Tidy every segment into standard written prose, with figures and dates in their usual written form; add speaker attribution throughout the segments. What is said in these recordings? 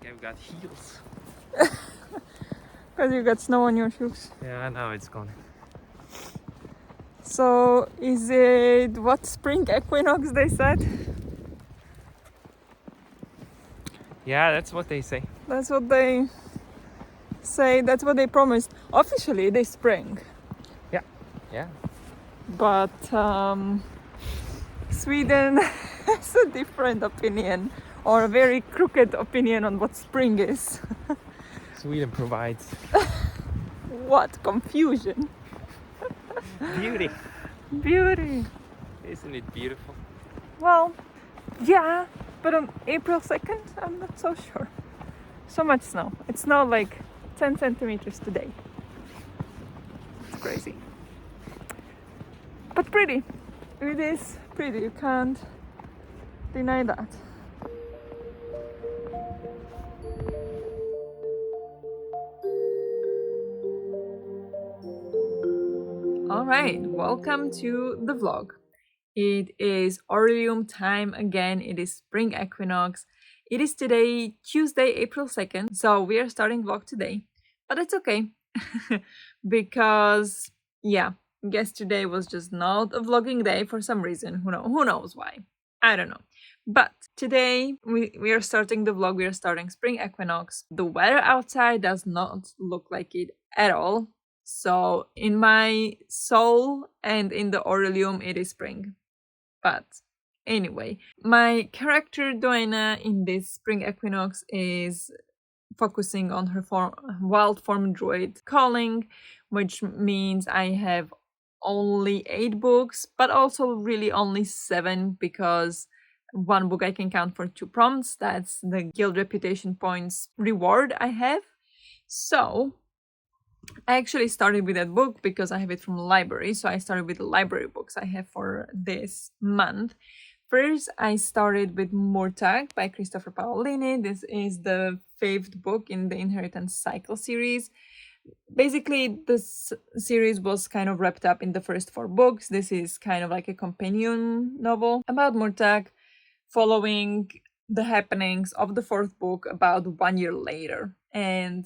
Speaker 1: like I've got heels.
Speaker 2: Because you got snow on your shoes.
Speaker 1: Yeah, now it's gone.
Speaker 2: So, is it what spring equinox they said?
Speaker 1: Yeah, that's what they say.
Speaker 2: That's what they say, that's what they promised. Officially, it is spring.
Speaker 1: Yeah.
Speaker 2: But Sweden has a different opinion, or a very crooked opinion on what spring is.
Speaker 1: Sweden provides
Speaker 2: What confusion!
Speaker 1: beauty.
Speaker 2: Beauty!
Speaker 1: Isn't it beautiful?
Speaker 2: Well, yeah, but on April 2nd, I'm not so sure. So much snow. It snowed like 10 centimeters today. It's crazy. But pretty. It is pretty, you can't deny that. Alright, welcome to the vlog. It is Orilium time again. It is Spring Equinox. It is today, Tuesday, April 2nd. So we are starting vlog today. But it's okay. Because, yeah, yesterday was just not a vlogging day for some reason. Who knows why? I don't know. But today we are starting the vlog. We are starting Spring Equinox. The weather outside does not look like it at all. So in my soul and in the Orilium, it is spring. But anyway, my character Doina in this Spring Equinox is focusing on her wild form druid calling, which means I have only 8 books, but also really only 7 because one book I can count for 2 prompts. That's the guild reputation points reward I have. So I actually started with that book because I have it from the library. So I started with the library books I have for this month. First, I started with Murtag by Christopher Paolini. This is the 5th book in the Inheritance Cycle series. Basically, this series was kind of wrapped up in the first 4 books. This is kind of like a companion novel about Murtag, following the happenings of the 4th book about 1 year later. And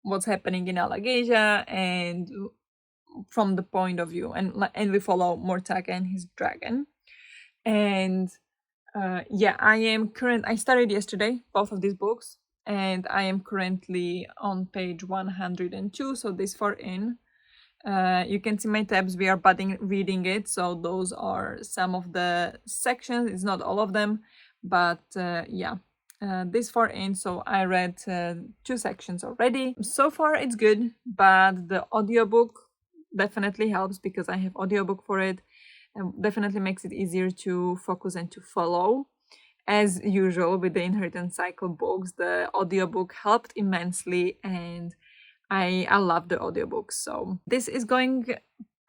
Speaker 2: what's happening in Alagasia and from the point of view, and we follow Murtag and his dragon. And I started yesterday both of these books, and I am currently on page 102, so this far in. You can see my tabs, we are reading it, so those are some of the sections. It's not all of them, but this far in, so I read 2 sections already. So far it's good, but the audiobook definitely helps because I have audiobook for it, and definitely makes it easier to focus and to follow. As usual with the Inheritance Cycle books, the audiobook helped immensely, and I love the audiobooks. So this is going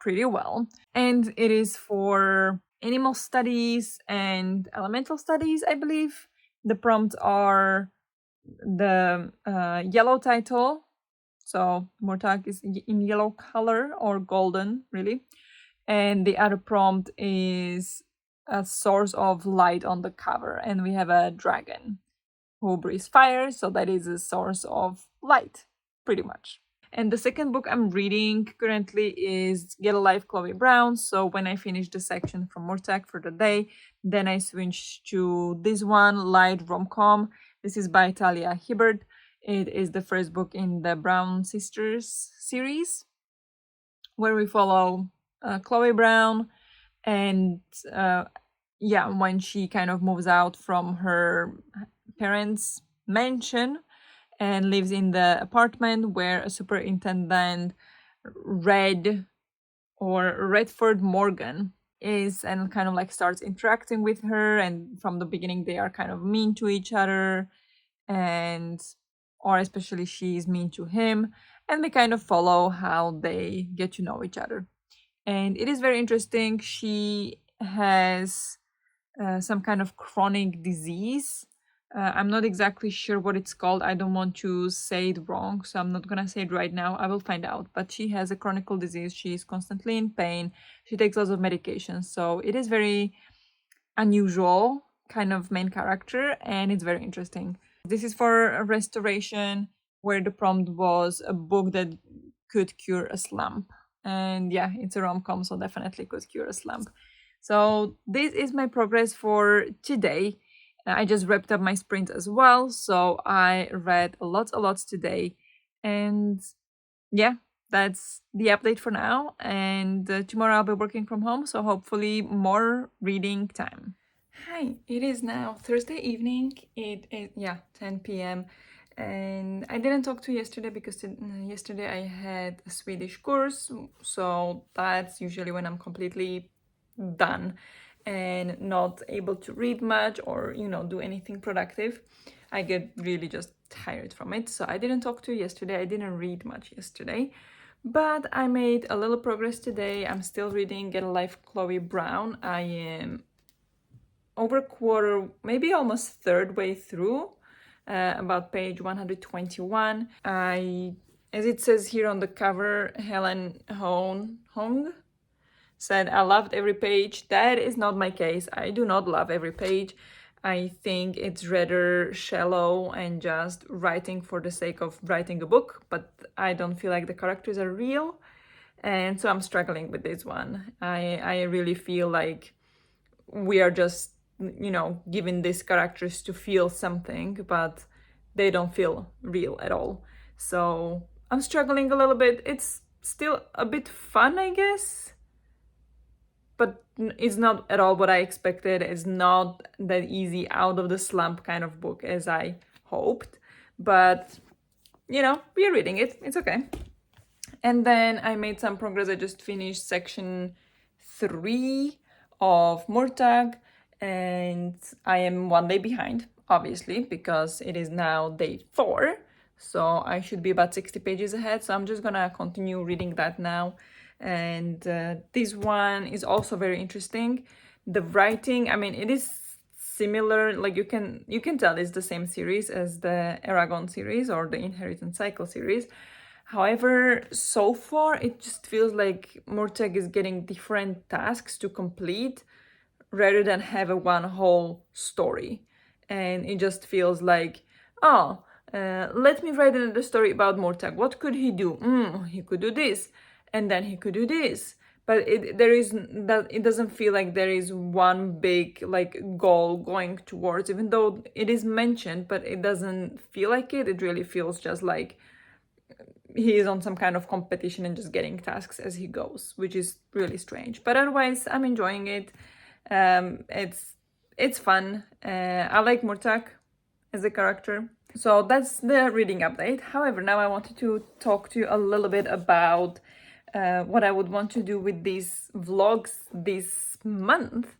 Speaker 2: pretty well, and it is for animal studies and elemental studies, I believe. The prompts are the yellow title, so Murtag is in yellow color or golden, really. And the other prompt is a source of light on the cover, and we have a dragon who breathes fire, so that is a source of light, pretty much. And the second book I'm reading currently is Get a Life, Chloe Brown. So when I finish the section from Murtag for the day, then I switch to this one, Light Rom-Com. This is by Talia Hibbert. It is the first book in the Brown Sisters series, where we follow Chloe Brown, and when she kind of moves out from her parents' mansion and lives in the apartment where a superintendent Redford Morgan is, and kind of like starts interacting with her, and from the beginning they are kind of mean to each other, or especially she's mean to him, and we kind of follow how they get to know each other. And it is very interesting. She has some kind of chronic disease. I'm not exactly sure what it's called. I don't want to say it wrong, so I'm not gonna say it right now. I will find out. But she has a chronic disease. She is constantly in pain. She takes lots of medications. So it is very unusual kind of main character, and it's very interesting. This is for a restoration, where the prompt was a book that could cure a slump. And yeah, it's a rom-com, so definitely could cure a slump. So this is my progress for today. I just wrapped up my sprint as well, so I read a lot today. And yeah, that's the update for now. And tomorrow I'll be working from home, so hopefully more reading time. Hi, it is now Thursday evening. It is 10 p.m. And I didn't talk to you yesterday because yesterday I had a Swedish course, so that's usually when I'm completely done and not able to read much or do anything productive. I get really just tired from it, so I didn't talk to you yesterday. I didn't read much yesterday, but I made a little progress today. I'm still reading Get a Life Chloe Brown. I am over a quarter, maybe almost third way through, about page 121. As it says here on the cover, Helen Hong said, I loved every page. That is not my case. I do not love every page. I think it's rather shallow and just writing for the sake of writing a book, but I don't feel like the characters are real. And so I'm struggling with this one. I really feel like we are just, giving these characters to feel something, but they don't feel real at all. So I'm struggling a little bit. It's still a bit fun, I guess, but it's not at all what I expected. It's not that easy out of the slump kind of book as I hoped, but we're reading it. It's okay. And then I made some progress. I just finished section 3 of Murtag, and I am 1 day behind, obviously, because it is now day 4. So I should be about 60 pages ahead. So I'm just gonna continue reading that now. And this one is also very interesting. The writing, I mean, it is similar, like you can tell it's the same series as the Aragon series or the Inheritance Cycle series. However, so far it just feels like Murtag is getting different tasks to complete rather than have a one whole story. And it just feels like, let me write another story about Murtag. What could he do? He could do this, and then he could do this. But it doesn't feel like there is one big goal going towards, even though it is mentioned, but it doesn't feel like it. It really feels just like he is on some kind of competition and just getting tasks as he goes, which is really strange. But otherwise, I'm enjoying it. It's fun. I like Murtag as a character. So that's the reading update. However, now I wanted to talk to you a little bit about what I would want to do with these vlogs this month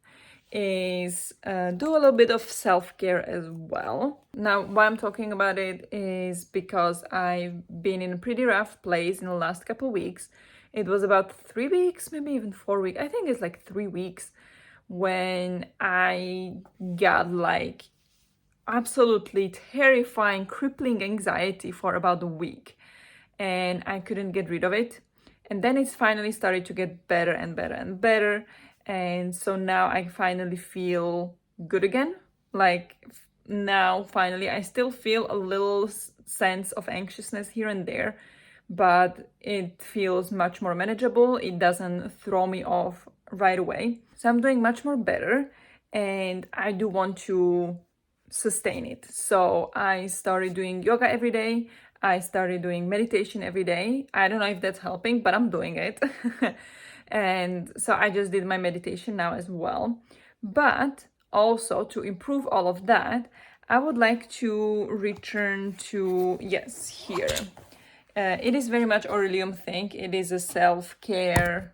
Speaker 2: is do a little bit of self-care as well. Now, why I'm talking about it is because I've been in a pretty rough place in the last couple of weeks. It was about 3 weeks, maybe even 4 weeks. I think it's like 3 weeks when I got absolutely terrifying, crippling anxiety for about a week, and I couldn't get rid of it. And then it's finally started to get better and better and better. And so now I finally feel good again. Now, finally, I still feel a little sense of anxiousness here and there, but it feels much more manageable. It doesn't throw me off right away. So I'm doing much more better, and I do want to sustain it. So I started doing yoga every day. I started doing meditation every day. I don't know if that's helping, but I'm doing it. And so I just did my meditation now as well. But also, to improve all of that, I would like to return to, yes, here. It is very much Orilium thing. It is a self-care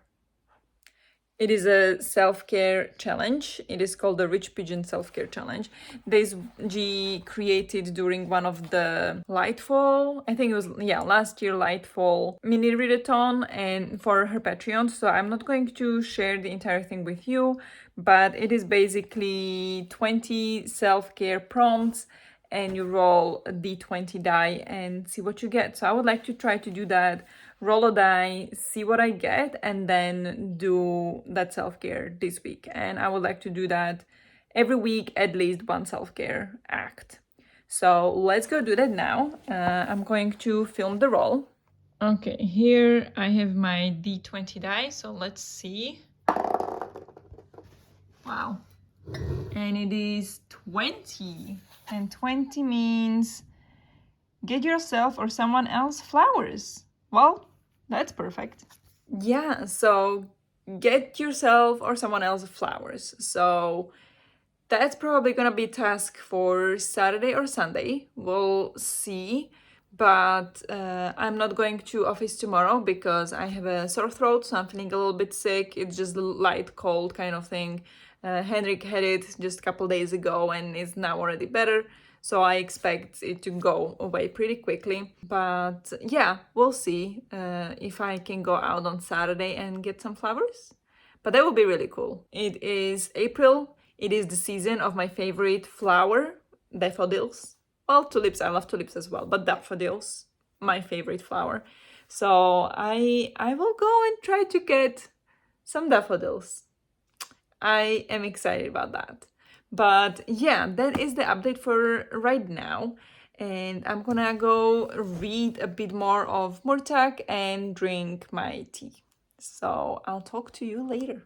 Speaker 2: challenge. It is called the Rich Pigeon Self-Care Challenge. This G created during one of the Lightfall, I think it was, last year Lightfall mini readathon, and for her Patreon. So I'm not going to share the entire thing with you, but it is basically 20 self-care prompts, and you roll a d20 die and see what you get. So I would like to try to do that, roll a die, see what I get, and then do that self-care this week. And I would like to do that every week, at least one self-care act. So let's go do that now. I'm going to film the roll. Okay, here I have my D20 die, so let's see. Wow. And it is 20. And 20 means get yourself or someone else flowers. Well, that's perfect. Yeah, so get yourself or someone else flowers. So that's probably gonna be a task for Saturday or Sunday. We'll see. But I'm not going to office tomorrow because I have a sore throat, so I'm feeling a little bit sick. It's just a light cold kind of thing. Henrik had it just a couple days ago and is now already better. So I expect it to go away pretty quickly. But yeah, we'll see if I can go out on Saturday and get some flowers. But that would be really cool. It is April. It is the season of my favorite flower, daffodils. Well, tulips, I love tulips as well, but daffodils, my favorite flower. So I will go and try to get some daffodils. I am excited about that. But yeah, that is the update for right now. And I'm gonna go read a bit more of Murtag and drink my tea. So I'll talk to you later.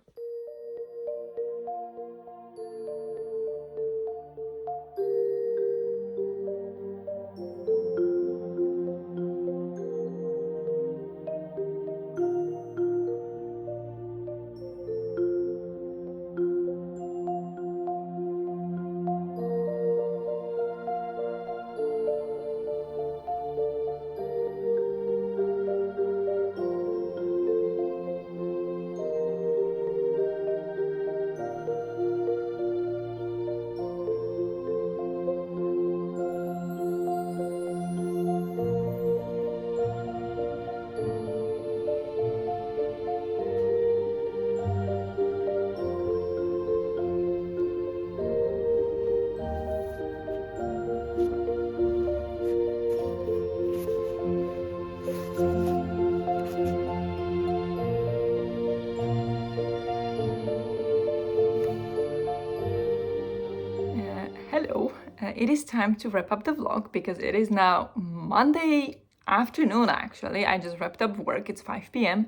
Speaker 2: Hello, it is time to wrap up the vlog because it is now Monday afternoon actually. I just wrapped up work, it's 5 p.m.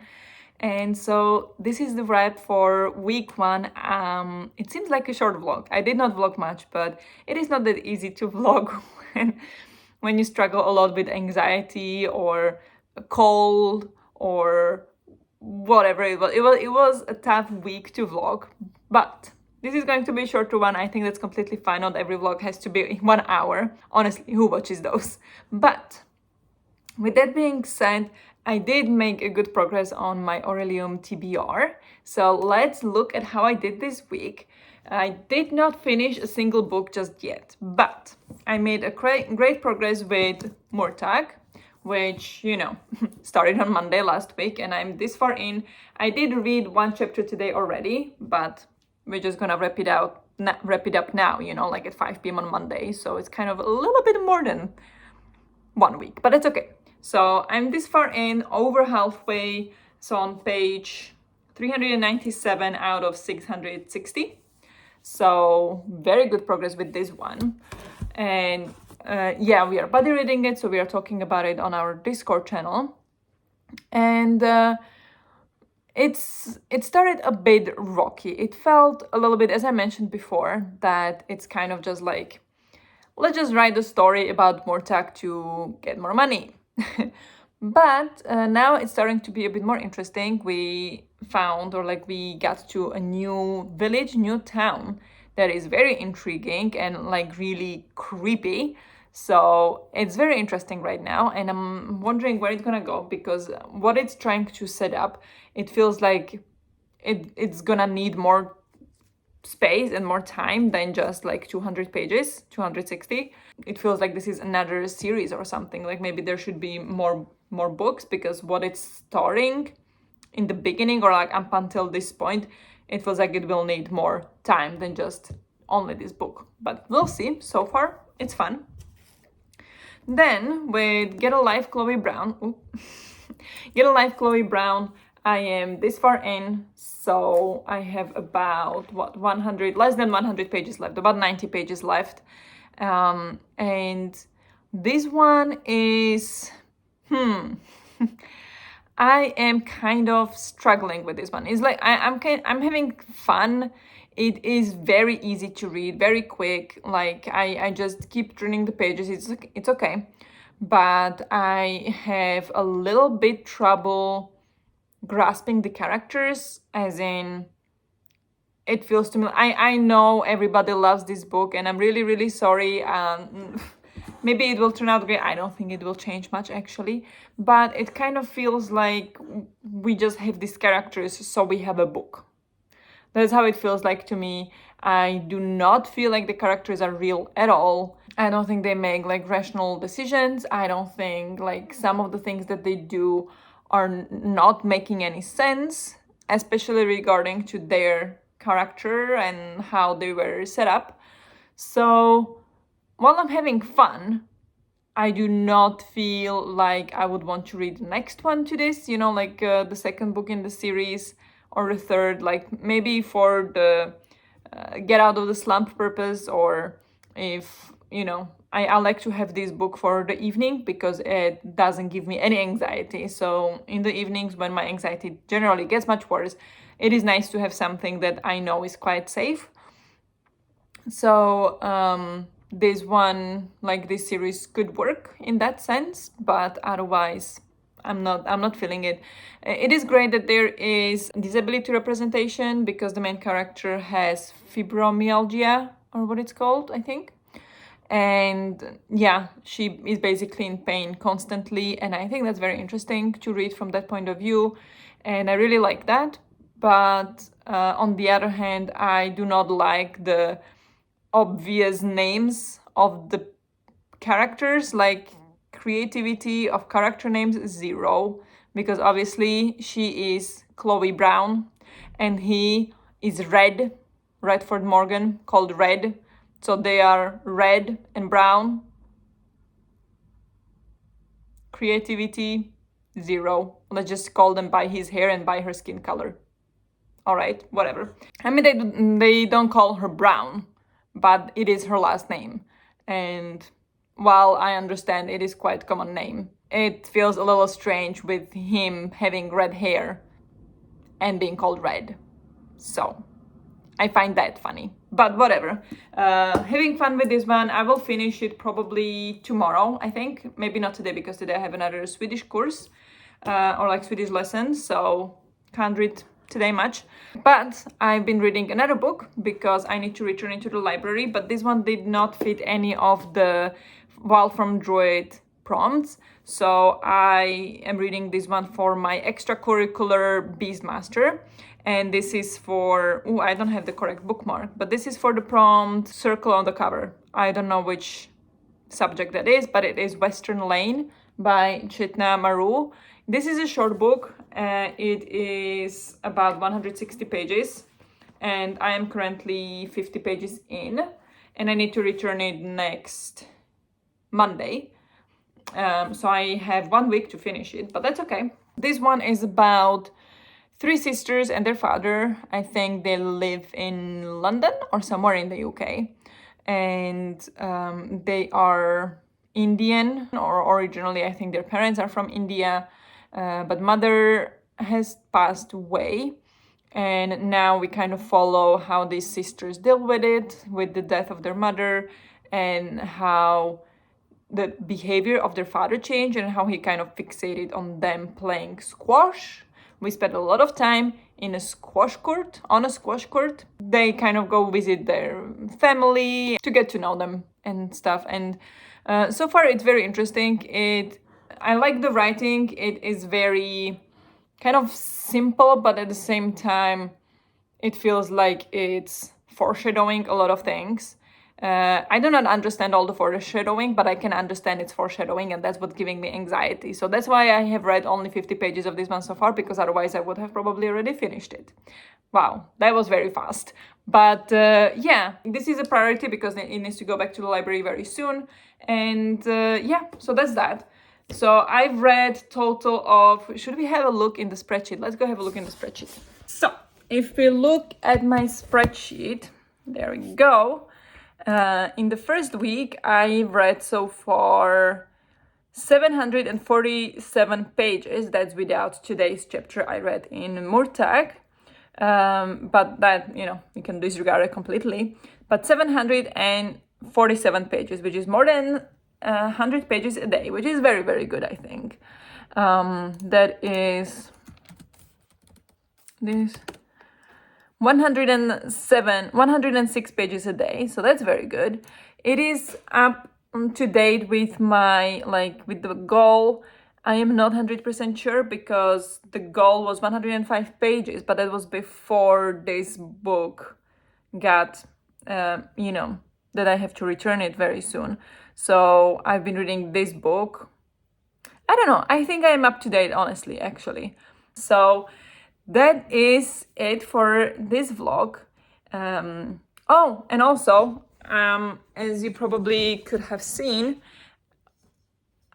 Speaker 2: And so this is the wrap for week 1. It seems like a short vlog. I did not vlog much, but it is not that easy to vlog when you struggle a lot with anxiety or a cold or whatever it was. It was a tough week to vlog, but this is going to be a shorter one. I think that's completely fine. Not every vlog has to be 1 hour. Honestly, who watches those? But with that being said, I did make a good progress on my Orilium TBR. So let's look at how I did this week. I did not finish a single book just yet, but I made a great progress with Murtag, which, you know, started on Monday last week, and I'm this far in. I did read 1 chapter today already, but we're just gonna wrap it up now, you know, like at 5 p.m. on Monday. So it's kind of a little bit more than 1 week, but it's okay. So I'm this far in, over halfway. So on page 397 out of 660. So very good progress with this one. And yeah, we are buddy reading it. So we are talking about it on our Discord channel. And it started a bit rocky. It felt a little bit, as I mentioned before, that it's kind of just like, let's just write a story about Murtag to get more money. But now it's starting to be a bit more interesting. We found, or like we got to a new village, new town that is very intriguing and like really creepy. So it's very interesting right now, and I'm wondering where it's gonna go, because what it's trying to set up, it feels like it's gonna need more space and more time than just like 200 pages, 260. It feels like this is another series or something. Like maybe there should be more books, because what it's starting in the beginning or like up until this point, it feels like it will need more time than just only this book. But we'll see. So far, it's fun. Then with Get a Life Chloe Brown, Get a Life Chloe Brown, I am this far in, so I have about less than 100 pages left, about 90 pages left. And this one is, I am kind of struggling with this one. It's like I'm having fun. It is very easy to read, very quick. Like I just keep turning the pages. It's okay, but I have a little bit trouble grasping the characters, as in it feels to me, I know everybody loves this book and I'm really sorry. Maybe it will turn out great. I don't think it will change much actually, but it kind of feels like we just have these characters, so we have a book. That's how it feels like to me. I do not feel like the characters are real at all. I don't think they make like rational decisions. I don't think like some of the things that they do are not making any sense, especially regarding to their character and how they were set up. So while I'm having fun, I do not feel like I would want to read the next one to this, you know, like the second book in the series or the third, like maybe for the get out of the slump purpose, or if, you know, I like to have this book for the evening because it doesn't give me any anxiety. So in the evenings when my anxiety generally gets much worse, it is nice to have something that I know is quite safe. So this one, like this series, could work in that sense, but otherwise I'm not feeling it. It is great that there is disability representation because the main character has fibromyalgia, or what it's called, I think. And yeah, she is basically in pain constantly, and I think that's very interesting to read from that point of view, and I really like that. But on the other hand, I do not like the obvious names of the characters, like creativity of character names, zero, because obviously she is Chloe Brown and he is Redford Morgan, called Red. So they are red and brown. Creativity, zero. Let's just call them by his hair and by her skin color. All right, whatever. I mean, they don't call her Brown, but it is her last name. And while I understand it is quite a common name, it feels a little strange with him having red hair and being called Red. So I find that funny, but whatever. Having fun with this one. I will finish it probably tomorrow, I think. Maybe not today, because today I have another Swedish course or like Swedish lessons, so can't read today much. But I've been reading another book because I need to return it to the library, but this one did not fit any of the Wild from Droid prompts, so I am reading this one for my extracurricular Beastmaster. And this is for, I don't have the correct bookmark, but this is for the prompt Circle on the Cover. I don't know which subject that is, but it is Western Lane by Chitna Maru. This is a short book. It is about 160 pages, and I am currently 50 pages in, and I need to return it next Monday. So I have 1 week to finish it, but that's okay. This one is about 3 sisters and their father. I think they live in London or somewhere in the UK. And they are Indian, or originally I think their parents are from India. But mother has passed away. And now we kind of follow how these sisters deal with it, with the death of their mother, and how the behavior of their father changed and how he kind of fixated on them playing squash. We spent a lot of time in a squash court, on a squash court. They kind of go visit their family to get to know them and stuff. And so far it's very interesting. I like the writing. It is very kind of simple, but at the same time, it feels like it's foreshadowing a lot of things. I do not understand all the foreshadowing, but I can understand its foreshadowing, and that's what's giving me anxiety. So that's why I have read only 50 pages of this one so far, because otherwise I would have probably already finished it. Wow, that was very fast. But yeah, this is a priority because it needs to go back to the library very soon. And yeah, so that's that. So I've read total of, should we have a look in the spreadsheet? Let's go have a look in the spreadsheet. So if we look at my spreadsheet, there we go. In the first week, I read so far 747 pages. That's without today's chapter I read in Murtag. But that, you can disregard it completely. But 747 pages, which is more than 100 pages a day, which is very, very good, I think. That is this 106 pages a day, so that's very good. It is up to date with my, with the goal. I am not 100% sure because the goal was 105 pages, but that was before this book got, that I have to return it very soon. So I've been reading this book. I don't know, I think I'm up to date, honestly, actually. So that is it for this vlog. Oh, and also, as you probably could have seen,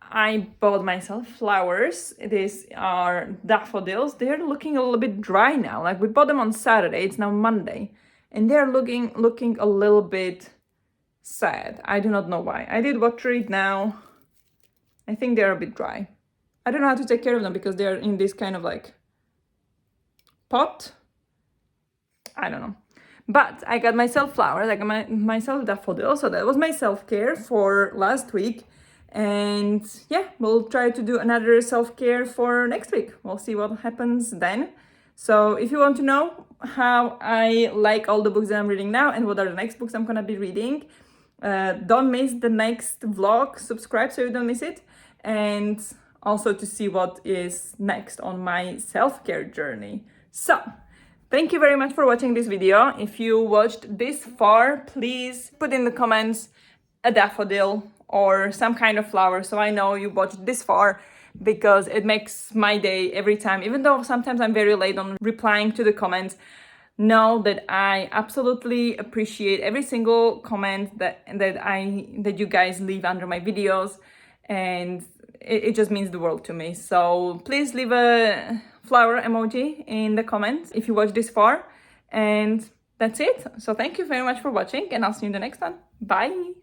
Speaker 2: I bought myself flowers. These are daffodils. They're looking a little bit dry now. Like, we bought them on Saturday, it's now Monday, and they're looking a little bit sad. I do not know why. I did water it now. I think they're a bit dry. I don't know how to take care of them because they're in this kind of pot. I don't know. But I got myself flowers. I got myself daffodils. So that was my self-care for last week. And yeah, we'll try to do another self-care for next week. We'll see what happens then. So if you want to know how I like all the books that I'm reading now and what are the next books I'm gonna be reading, don't miss the next vlog. Subscribe so you don't miss it. And also to see what is next on my self-care journey. So, thank you very much for watching this video. If you watched this far, please put in the comments a daffodil or some kind of flower so I know you watched this far, because it makes my day every time. Even though sometimes I'm very late on replying to the comments, know that I absolutely appreciate every single comment that you guys leave under my videos, and it just means the world to me. So please leave a flower emoji in the comments if you watch this far. And that's it. So thank you very much for watching, and I'll see you in the next one. Bye!